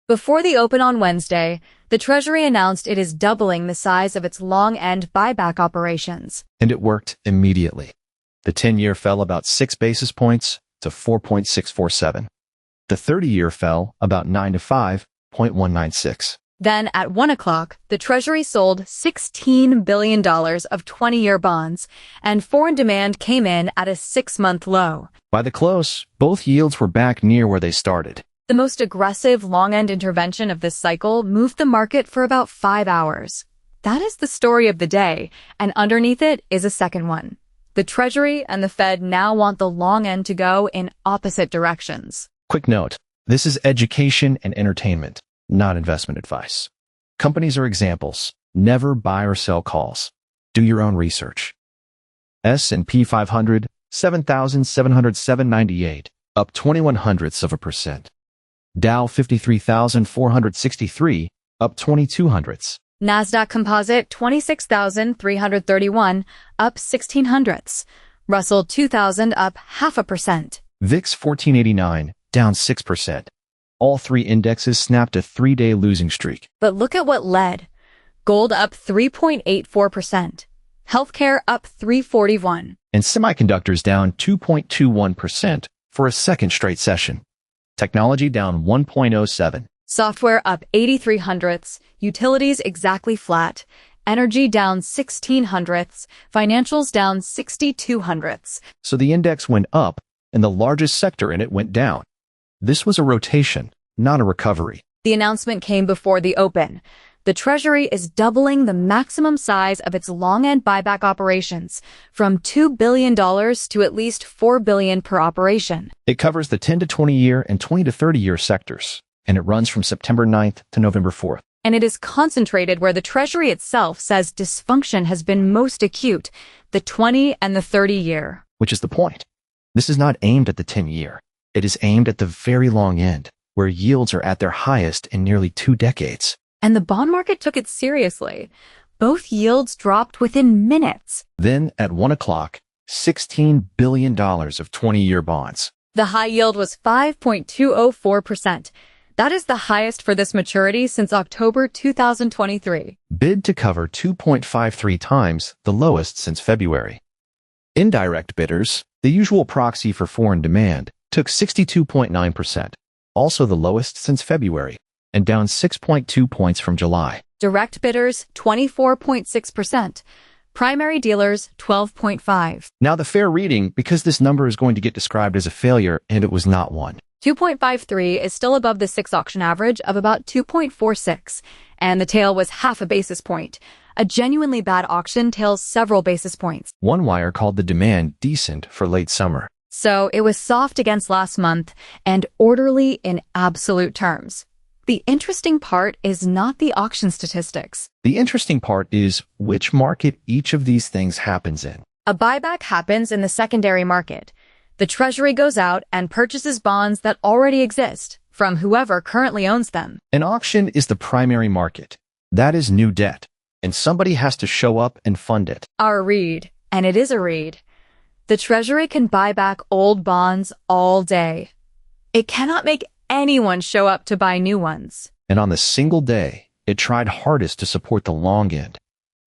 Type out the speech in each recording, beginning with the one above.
Before the open on Wednesday, the Treasury announced it is doubling the size of its long-end buyback operations. And it worked immediately. The 10-year fell about 6 basis points to 4.647. The 30-year fell about 9 to 5.196. Then, at 1 o'clock, the Treasury sold $16 billion of 20-year bonds, and foreign demand came in at a 6-month low. By the close, both yields were back near where they started. The most aggressive long-end intervention of this cycle moved the market for about 5 hours. That is the story of the day, and underneath it is a second one. The Treasury and the Fed now want the long end to go in opposite directions. Quick note, this is education and entertainment, not investment advice. Companies are examples. Never buy or sell calls. Do your own research. S&P 500, 7,707.98, up 0.21%. Dow 53,463, up 0.22. Nasdaq Composite 26,331, up 0.16. Russell 2000 up 0.5%. VIX 1489, down 6%. All three indexes snapped a 3-day losing streak. But look at what led. Gold up 3.84%. Healthcare up 3.41%. And semiconductors down 2.21% for a second straight session. Technology down 1.07%. Software up 0.83, utilities exactly flat, energy down 0.16, financials down 0.62. So the index went up, and the largest sector in it went down. This was a rotation, not a recovery. The announcement came before the open. The Treasury is doubling the maximum size of its long-end buyback operations from $2 billion to at least $4 billion per operation. It covers the 10 to 20-year and 20 to 30-year sectors, and it runs from September 9th to November 4th. And it is concentrated where the Treasury itself says dysfunction has been most acute, the 20 and the 30-year. Which is the point. This is not aimed at the 10-year. It is aimed at the very long end, where yields are at their highest in nearly 2 decades. And the bond market took it seriously. Both yields dropped within minutes. Then, at 1 o'clock, $16 billion of 20-year bonds. The high yield was 5.204%. That is the highest for this maturity since October 2023. Bid to cover 2.53 times the lowest since February. Indirect bidders, the usual proxy for foreign demand, took 62.9%, also the lowest since February, and down 6.2 points from July. Direct bidders, 24.6%. Primary dealers, 12.5%. Now the fair reading, because this number is going to get described as a failure, and it was not one. 2.53 is still above the 6 auction average of about 2.46, and the tail was 0.5 basis point. A genuinely bad auction tails several basis points. One wire called the demand decent for late summer. So it was soft against last month and orderly in absolute terms. The interesting part is not the auction statistics. The interesting part is which market each of these things happens in. A buyback happens in the secondary market. The Treasury goes out and purchases bonds that already exist from whoever currently owns them. An auction is the primary market. That is new debt, and somebody has to show up and fund it. Our read, and it is a read. The Treasury can buy back old bonds all day. It cannot make anyone show up to buy new ones. And on the single day, it tried hardest to support the long end.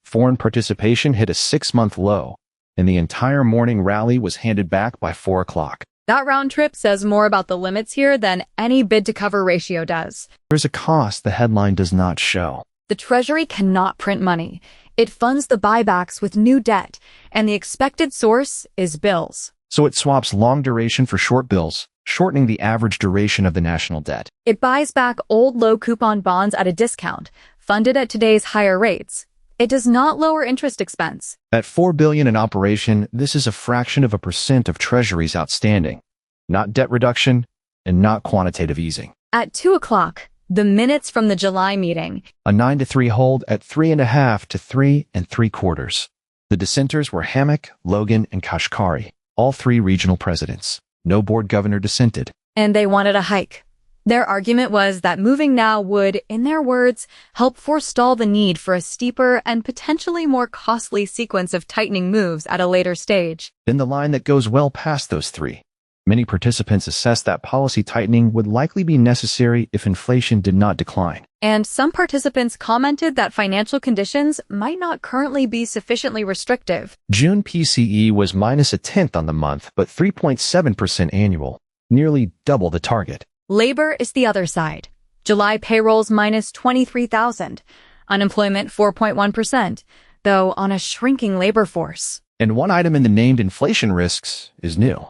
Foreign participation hit a 6-month low, and the entire morning rally was handed back by 4 o'clock. That round trip says more about the limits here than any bid-to-cover ratio does. There's a cost the headline does not show. The Treasury cannot print money. It funds the buybacks with new debt, and the expected source is bills. So it swaps long duration for short bills, shortening the average duration of the national debt. It buys back old low-coupon bonds at a discount, funded at today's higher rates. It does not lower interest expense. At $4 billion in operation, this is a fraction of a percent of Treasuries outstanding. Not debt reduction, and not quantitative easing. At 2 o'clock, the minutes from the July meeting. A 9 to 3 hold at 3.5 to 3 3/4. The dissenters were Hammack, Logan, and Kashkari, all 3 regional presidents. No board governor dissented. And they wanted a hike. Their argument was that moving now would, in their words, help forestall the need for a steeper and potentially more costly sequence of tightening moves at a later stage. Then the line that goes well past those 3. Many participants assessed that policy tightening would likely be necessary if inflation did not decline. And some participants commented that financial conditions might not currently be sufficiently restrictive. June PCE was minus a tenth on the month, but 3.7% annual, nearly double the target. Labor is the other side. July payrolls minus 23,000. Unemployment 4.1%, though on a shrinking labor force. And one item in the named inflation risks is new.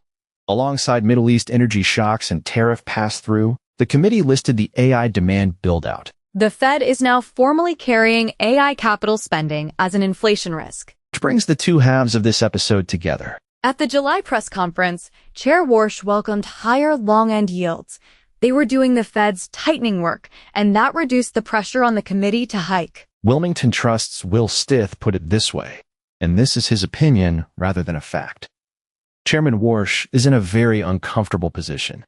Alongside Middle East energy shocks and tariff pass-through, the committee listed the AI demand build-out. The Fed is now formally carrying AI capital spending as an inflation risk. Which brings the two halves of this episode together. At the July press conference, Chair Warsh welcomed higher long-end yields. They were doing the Fed's tightening work, and that reduced the pressure on the committee to hike. Wilmington Trust's Will Stith put it this way, and this is his opinion rather than a fact. Chairman Warsh is in a very uncomfortable position.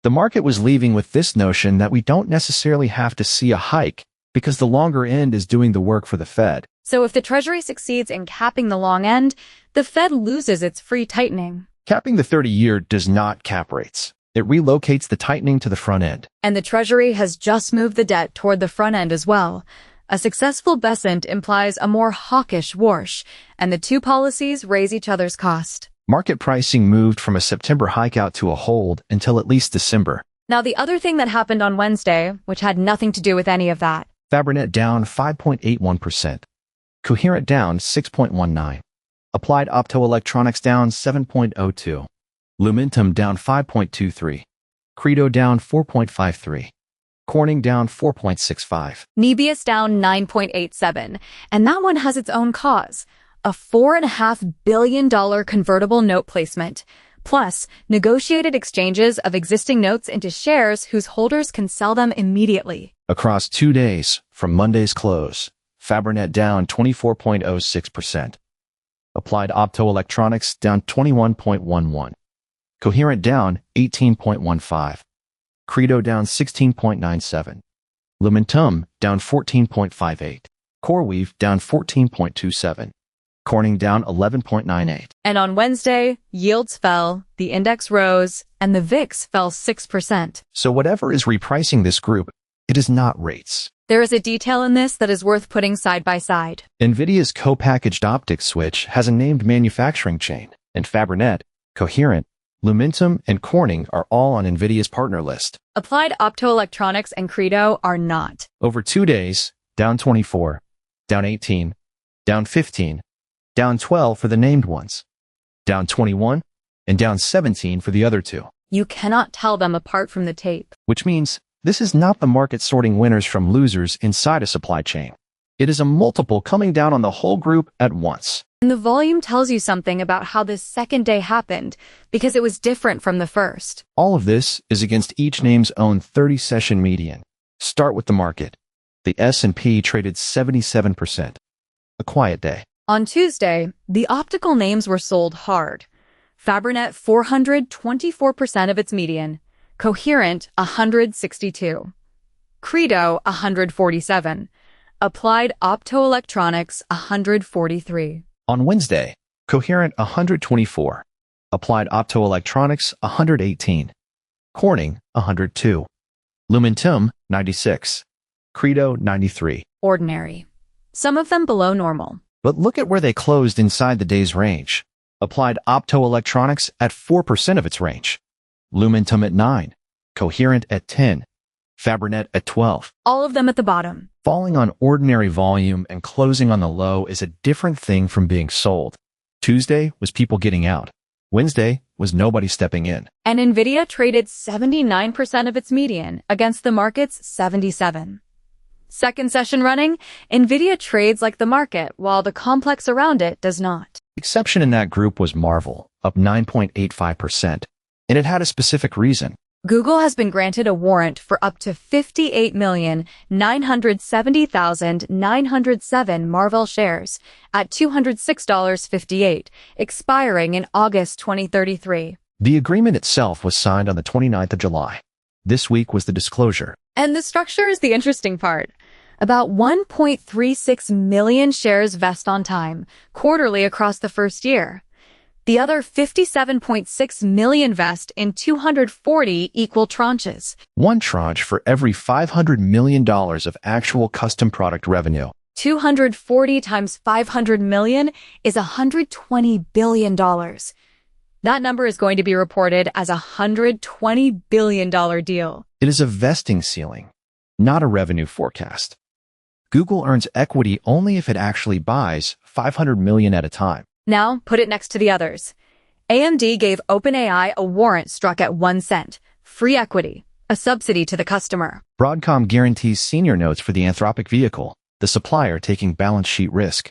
The market was leaving with this notion that we don't necessarily have to see a hike because the longer end is doing the work for the Fed. So if the Treasury succeeds in capping the long end, the Fed loses its free tightening. Capping the 30-year does not cap rates. It relocates the tightening to the front end. And the Treasury has just moved the debt toward the front end as well. A successful Bessent implies a more hawkish Warsh, and the two policies raise each other's cost. Market pricing moved from a September hike out to a hold until at least December. Now, the other thing that happened on Wednesday, which had nothing to do with any of that. Fabrinet down 5.81%. Coherent down 6.19%. Applied Optoelectronics down 7.02%. Lumentum down 5.23%. Credo down 4.53%. Corning down 4.65%. Nebius down 9.87%, and that one has its own cause. A $4.5 billion convertible note placement, plus negotiated exchanges of existing notes into shares whose holders can sell them immediately. Across 2 days, from Monday's close, Fabrinet down 24.06%. Applied Optoelectronics down 21.11%. Coherent down 18.15%. Credo down 16.97%. Lumentum down 14.58%. CoreWeave down 14.27%. Corning down 11.98%. And on Wednesday, yields fell, the index rose, and the VIX fell 6%. So whatever is repricing this group, it is not rates. There is a detail in this that is worth putting side by side. NVIDIA's co-packaged optics switch has a named manufacturing chain, and Fabrinet, Coherent, Lumentum, and Corning are all on NVIDIA's partner list. Applied Optoelectronics and Credo are not. Over 2 days, down 24, down 18, down 15, down 12 for the named ones, down 21, and down 17 for the other two. You cannot tell them apart from the tape. Which means this is not the market sorting winners from losers inside a supply chain. It is a multiple coming down on the whole group at once. And the volume tells you something about how this second day happened, because it was different from the first. All of this is against each name's own 30-session median. Start with the market. The S&P traded 77%. A quiet day. On Tuesday, the optical names were sold hard. Fabrinet 424% of its median, Coherent 162, Credo 147, Applied Optoelectronics 143. On Wednesday, Coherent 124, Applied Optoelectronics 118, Corning 102, Lumentum 96, Credo 93. Ordinary. Some of them below normal. But look at where they closed inside the day's range. Applied Optoelectronics at 4% of its range. Lumentum at 9. Coherent at 10. Fabrinet at 12. All of them at the bottom. Falling on ordinary volume and closing on the low is a different thing from being sold. Tuesday was people getting out. Wednesday was nobody stepping in. And NVIDIA traded 79% of its median against the market's 77%. Second session running, NVIDIA trades like the market, while the complex around it does not. The exception in that group was Marvell, up 9.85%. And it had a specific reason. Google has been granted a warrant for up to 58,970,907 Marvell shares at $206.58, expiring in August 2033. The agreement itself was signed on the 29th of July. This week was the disclosure. And the structure is the interesting part. About 1.36 million shares vest on time, quarterly across the first year. The other 57.6 million vest in 240 equal tranches. One tranche for every $500 million of actual custom product revenue. 240 times 500 million is $120 billion. That number is going to be reported as a $120 billion deal. It is a vesting ceiling, not a revenue forecast. Google earns equity only if it actually buys 500 million at a time. Now, put it next to the others. AMD gave OpenAI a warrant struck at 1 cent, free equity, a subsidy to the customer. Broadcom guarantees senior notes for the Anthropic vehicle, the supplier taking balance sheet risk.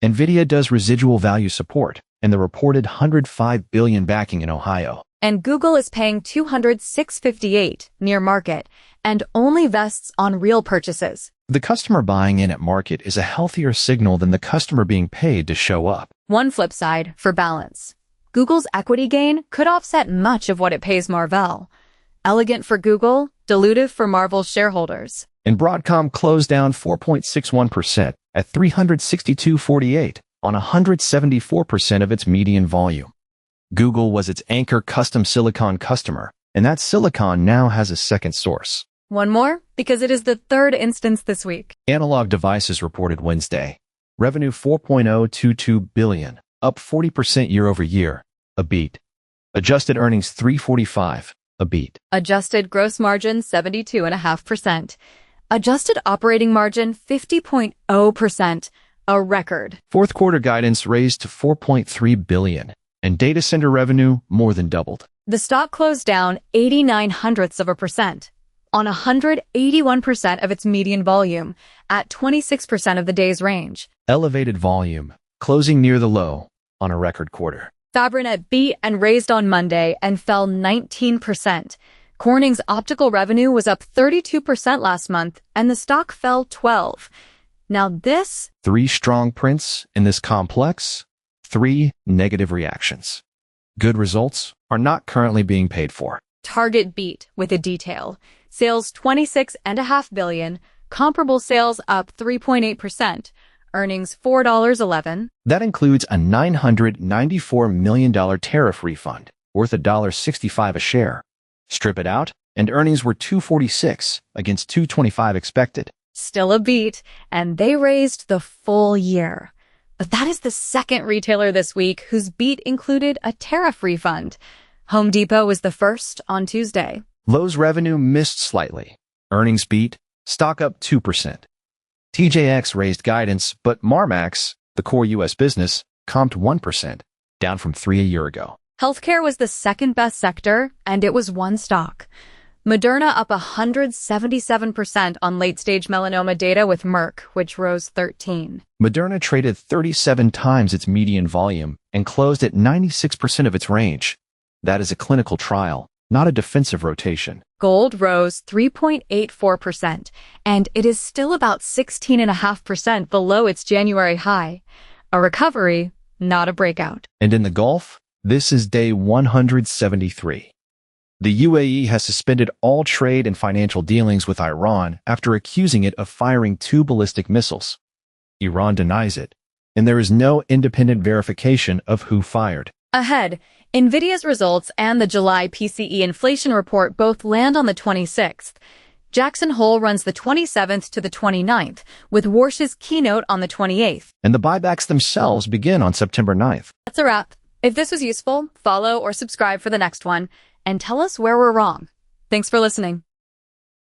NVIDIA does residual value support, and the reported $105 billion backing in Ohio. And Google is paying $206.58 near market, and only vests on real purchases. The customer buying in at market is a healthier signal than the customer being paid to show up. One flip side, for balance. Google's equity gain could offset much of what it pays Marvell. Elegant for Google, dilutive for Marvell's shareholders. And Broadcom closed down 4.61% at $362.48 on 174% of its median volume. Google was its anchor custom silicon customer, and that silicon now has a second source. One more, because it is the third instance this week. Analog Devices reported Wednesday. Revenue $4.022 billion, up 40% year over year, a beat. Adjusted earnings $3.45, a beat. Adjusted gross margin 72.5%. Adjusted operating margin 50.0%, a record. Fourth quarter guidance raised to $4.3 billion, and data center revenue more than doubled. The stock closed down 0.89% on 181% of its median volume at 26% of the day's range. Elevated volume, closing near the low on a record quarter. Fabrinet beat and raised on Monday and fell 19%. Corning's optical revenue was up 32% last month, and the stock fell 12%. Now this... 3 strong prints in this complex, 3 negative reactions. Good results are not currently being paid for. Target beat with a detail. Sales $26.5 billion, comparable sales up 3.8%, earnings $4.11. That includes a $994 million tariff refund, worth $1.65 a share. Strip it out, and earnings were $2.46 against $2.25 expected. Still a beat, and they raised the full year. But that is the second retailer this week whose beat included a tariff refund. Home Depot was the first on Tuesday. Lowe's revenue missed slightly. Earnings beat, stock up 2%. TJX raised guidance, but Marmax, the core U.S. business, comped 1%, down from 3% a year ago. Healthcare was the second best sector, and it was one stock. Moderna up 177% on late-stage melanoma data with Merck, which rose 13%. Moderna traded 37 times its median volume and closed at 96% of its range. That is a clinical trial, not a defensive rotation. Gold rose 3.84%, and it is still about 16.5% below its January high. A recovery, not a breakout. And in the Gulf, this is day 173. The UAE has suspended all trade and financial dealings with Iran after accusing it of firing 2 ballistic missiles. Iran denies it, and there is no independent verification of who fired. Ahead, NVIDIA's results and the July PCE inflation report both land on the 26th. Jackson Hole runs the 27th to the 29th, with Warsh's keynote on the 28th. And the buybacks themselves begin on September 9th. That's a wrap. If this was useful, follow or subscribe for the next one, and tell us where we're wrong. Thanks for listening.